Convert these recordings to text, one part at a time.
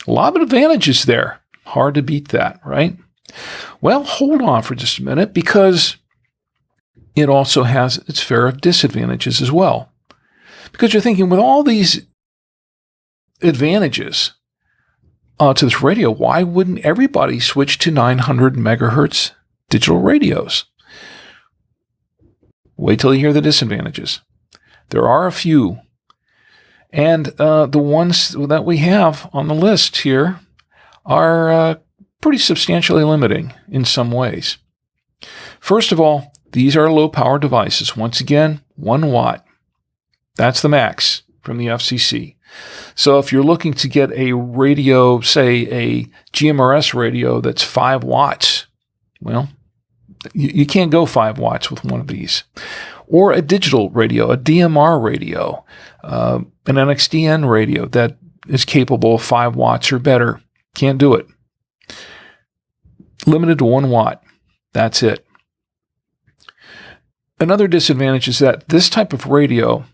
A lot of advantages there. Hard to beat that, right? Well, hold on for just a minute, because it also has its fair of disadvantages as well. Because you're thinking, with all these advantages to this radio, why wouldn't everybody switch to 900 megahertz digital radios? Wait till you hear the disadvantages. There are a few. And the ones that we have on the list here are pretty substantially limiting in some ways. First of all, these are low-power devices. Once again, 1 watt. That's the max from the FCC. So if you're looking to get a radio, say a GMRS radio that's 5 watts, well, you can't go 5 watts with one of these. Or a digital radio, a DMR radio, an NXDN radio that is capable of 5 watts or better. Can't do it. Limited to 1 watt. That's it. Another disadvantage is that this type of radio,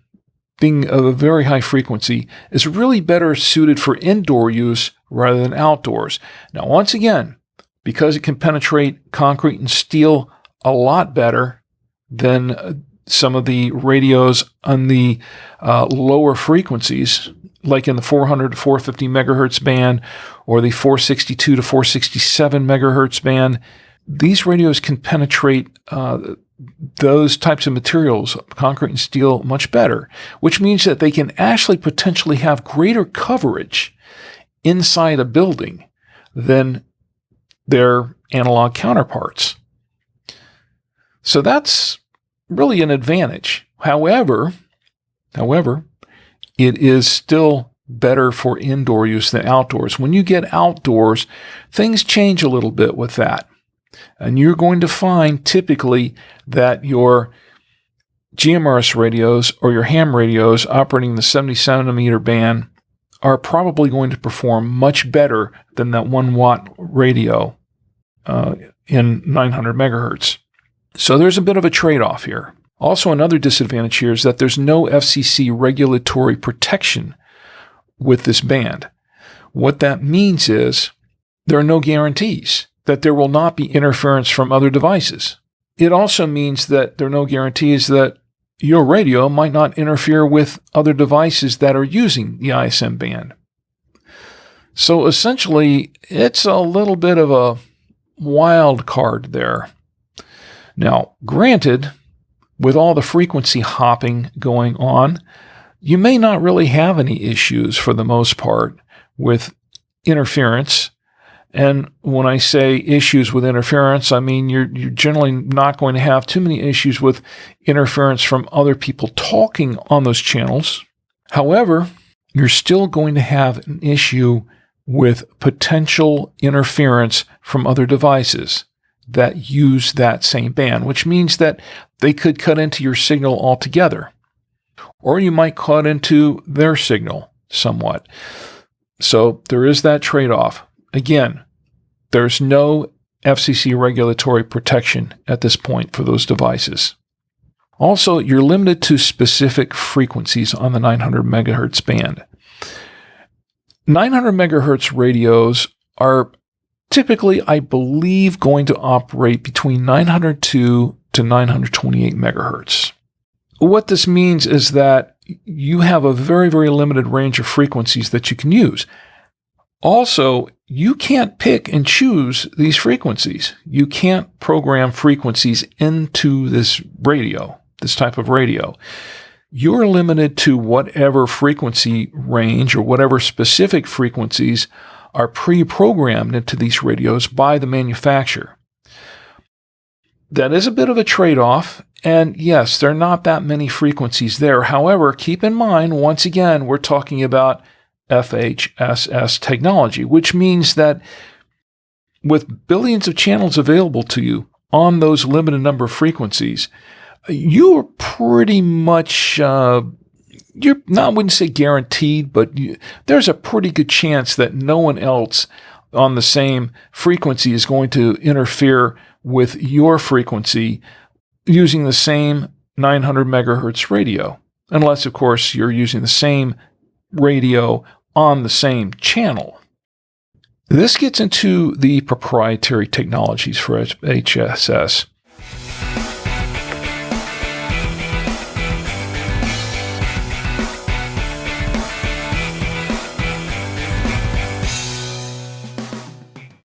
being of a very high frequency, is really better suited for indoor use rather than outdoors. Now, once again, because it can penetrate concrete and steel a lot better than some of the radios on the lower frequencies, like in the 400 to 450 megahertz band or the 462 to 467 megahertz band, these radios can penetrate those types of materials, concrete and steel, much better, which means that they can actually potentially have greater coverage inside a building than their analog counterparts. So that's really an advantage. However, it is still better for indoor use than outdoors. When you get outdoors, things change a little bit with that. And you're going to find typically that your GMRS radios or your ham radios operating the 70 centimeter band are probably going to perform much better than that 1 watt radio in 900 megahertz. So there's a bit of a trade-off here. Also, another disadvantage here is that there's no FCC regulatory protection with this band. What that means is there are no guarantees that there will not be interference from other devices. It also means that there are no guarantees that your radio might not interfere with other devices that are using the ISM band. So essentially, it's a little bit of a wild card there. Now, granted, with all the frequency hopping going on, you may not really have any issues for the most part with interference. And when I say issues with interference, I mean you're generally not going to have too many issues with interference from other people talking on those channels. However, you're still going to have an issue with potential interference from other devices that use that same band, which means that they could cut into your signal altogether, or you might cut into their signal somewhat. So there is that trade-off. Again, there's no FCC regulatory protection at this point for those devices. Also, you're limited to specific frequencies on the 900 megahertz band. 900 megahertz radios are typically, I believe, going to operate between 902 to 928 megahertz. What this means is that you have a very, very limited range of frequencies that you can use. Also, you can't pick and choose these frequencies. You can't program frequencies into this radio, this type of radio. You're limited to whatever frequency range or whatever specific frequencies are pre-programmed into these radios by the manufacturer. That is a bit of a trade-off, and yes, there are not that many frequencies there. However, keep in mind, once again, we're talking about FHSS technology, which means that with billions of channels available to you on those limited number of frequencies, you are pretty much, I wouldn't say guaranteed, but there's a pretty good chance that no one else on the same frequency is going to interfere with your frequency using the same 900 megahertz radio, unless, of course, you're using the same radio on the same channel. This gets into the proprietary technologies for HSS.